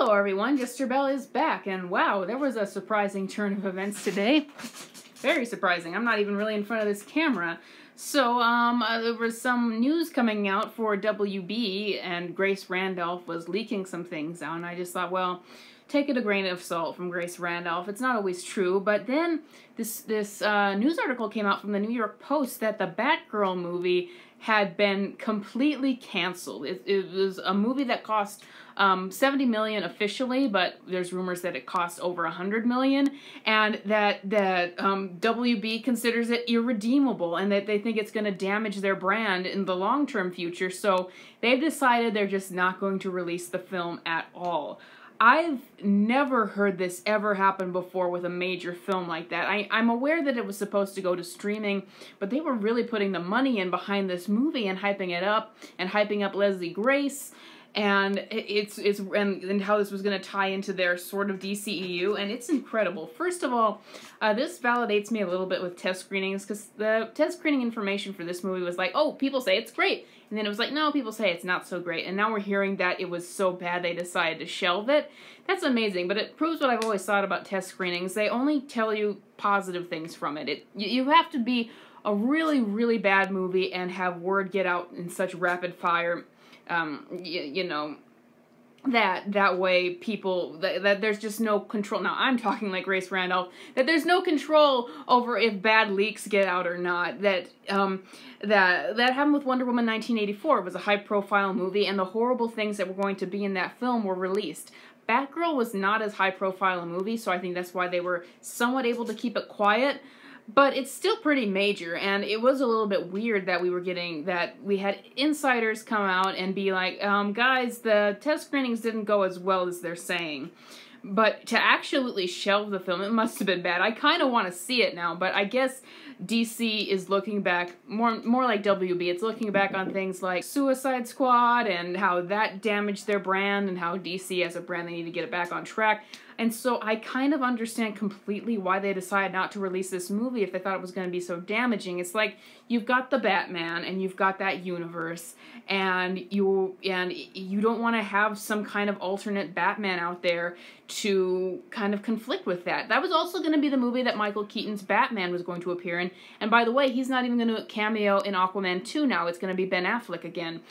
Hello everyone, Jester Bell is back, and wow, there was a surprising turn of events today. Very surprising. I'm not even really in front of this camera. So, there was some news coming out for WB, and Grace Randolph was leaking some things out, and I just thought, well, take it a grain of salt from Grace Randolph. It's not always true, but then this news article came out from the New York Post that the Batgirl movie had been completely canceled. It was a movie that cost $70 million officially, but there's rumors that it cost over $100 million, and that WB considers it irredeemable, and that they think it's going to damage their brand in the long-term future, so they've decided they're just not going to release the film at all. I've never heard this ever happen before with a major film like that. I'm aware that it was supposed to go to streaming, but they were really putting the money in behind this movie and hyping it up, and hyping up Leslie Grace, and and how this was going to tie into their sort of DCEU, and it's incredible. First of all, this validates me a little bit with test screenings, because the test screening information for this movie was like, oh, people say it's great, and then it was like, no, people say it's not so great, and now we're hearing that it was so bad they decided to shelve it. That's amazing, but it proves what I've always thought about test screenings. They only tell you positive things from it. You have to be a really, really bad movie and have word get out in such rapid fire, you know, that way people, that there's just no control. Now, I'm talking like Grace Randolph, that there's no control over if bad leaks get out or not. That happened with Wonder Woman 1984. It was a high-profile movie, and the horrible things that were going to be in that film were released. Batgirl was not as high-profile a movie, so I think that's why they were somewhat able to keep it quiet. But it's still pretty major, and it was a little bit weird that we had insiders come out and be like, guys, the test screenings didn't go as well as they're saying. But to actually shelve the film, it must have been bad. I kind of want to see it now, but I guess DC is looking back, more like WB, it's looking back on things like Suicide Squad and how that damaged their brand, and how DC as a brand, they need to get it back on track. And so I kind of understand completely why they decided not to release this movie if they thought it was going to be so damaging. It's like, you've got the Batman, and you've got that universe, and you don't want to have some kind of alternate Batman out there to kind of conflict with that. That was also going to be the movie that Michael Keaton's Batman was going to appear in. And by the way, he's not even going to cameo in Aquaman 2 now. It's going to be Ben Affleck again.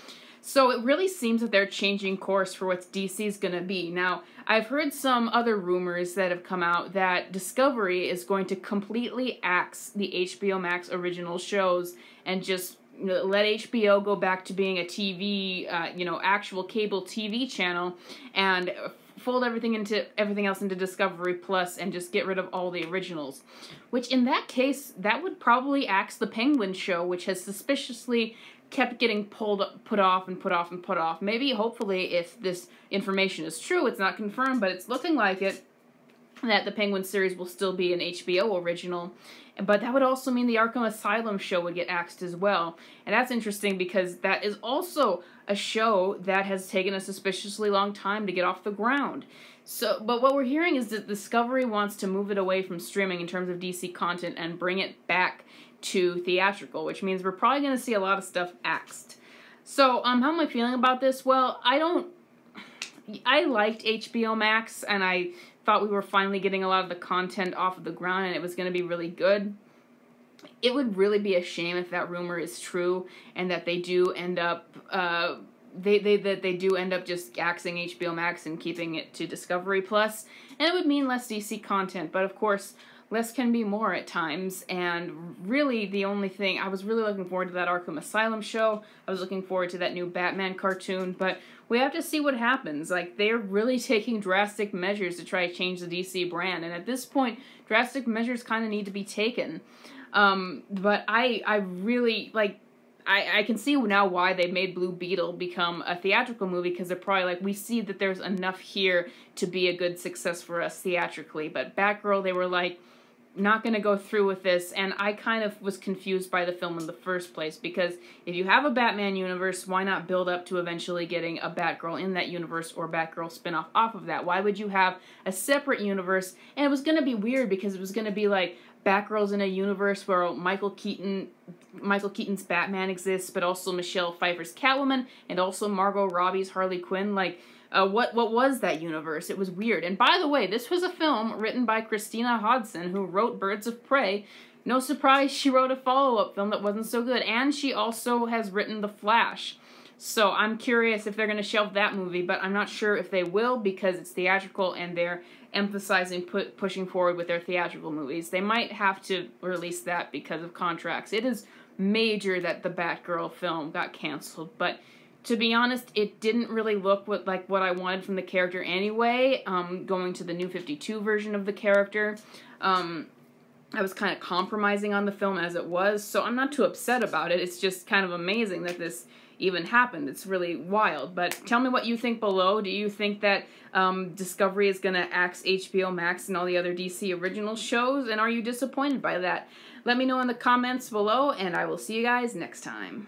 So it really seems that they're changing course for what DC's going to be. Now, I've heard some other rumors that have come out that Discovery is going to completely axe the HBO Max original shows and just let HBO go back to being a TV, actual cable TV channel, and fold everything else into Discovery Plus and just get rid of all the originals. Which, in that case, that would probably axe the Penguin show, which has suspiciously kept getting put off. Maybe, hopefully, if this information is true, it's not confirmed, but it's looking like it, that the Penguin series will still be an HBO original. But that would also mean the Arkham Asylum show would get axed as well. And that's interesting because that is also a show that has taken a suspiciously long time to get off the ground. So, but what we're hearing is that Discovery wants to move it away from streaming in terms of DC content and bring it back to theatrical, which means we're probably going to see a lot of stuff axed. So, how am I feeling about this? Well, I liked HBO Max, and I thought we were finally getting a lot of the content off of the ground, and it was going to be really good. It would really be a shame if that rumor is true, and that they do end up, they do end up just axing HBO Max and keeping it to Discovery Plus, and it would mean less DC content, but of course, less can be more at times, and really the only thing, I was really looking forward to that Arkham Asylum show, I was looking forward to that new Batman cartoon, but we have to see what happens. Like, they're really taking drastic measures to try to change the DC brand, and at this point, drastic measures kind of need to be taken. But I really, like, I can see now why they made Blue Beetle become a theatrical movie, because they're probably like, we see that there's enough here to be a good success for us theatrically, but Batgirl, they were like, not going to go through with this, and I kind of was confused by the film in the first place, because if you have a Batman universe, why not build up to eventually getting a Batgirl in that universe, or Batgirl spinoff off of that? Why would you have a separate universe? And it was going to be weird, because it was going to be like, Batgirl's in a universe where Michael Keaton's Batman exists, but also Michelle Pfeiffer's Catwoman, and also Margot Robbie's Harley Quinn. Like, what was that universe? It was weird. And by the way, this was a film written by Christina Hodson, who wrote Birds of Prey. No surprise, she wrote a follow-up film that wasn't so good. And she also has written The Flash. So I'm curious if they're going to shelve that movie, but I'm not sure if they will because it's theatrical and they're emphasizing pushing forward with their theatrical movies. They might have to release that because of contracts. It is major that the Batgirl film got canceled, but to be honest, it didn't really look like what I wanted from the character anyway. Going to the New 52 version of the character, I was kind of compromising on the film as it was, so I'm not too upset about it. It's just kind of amazing that this even happened. It's really wild. But tell me what you think below. Do you think that Discovery is going to axe HBO Max and all the other DC original shows? And are you disappointed by that? Let me know in the comments below, and I will see you guys next time.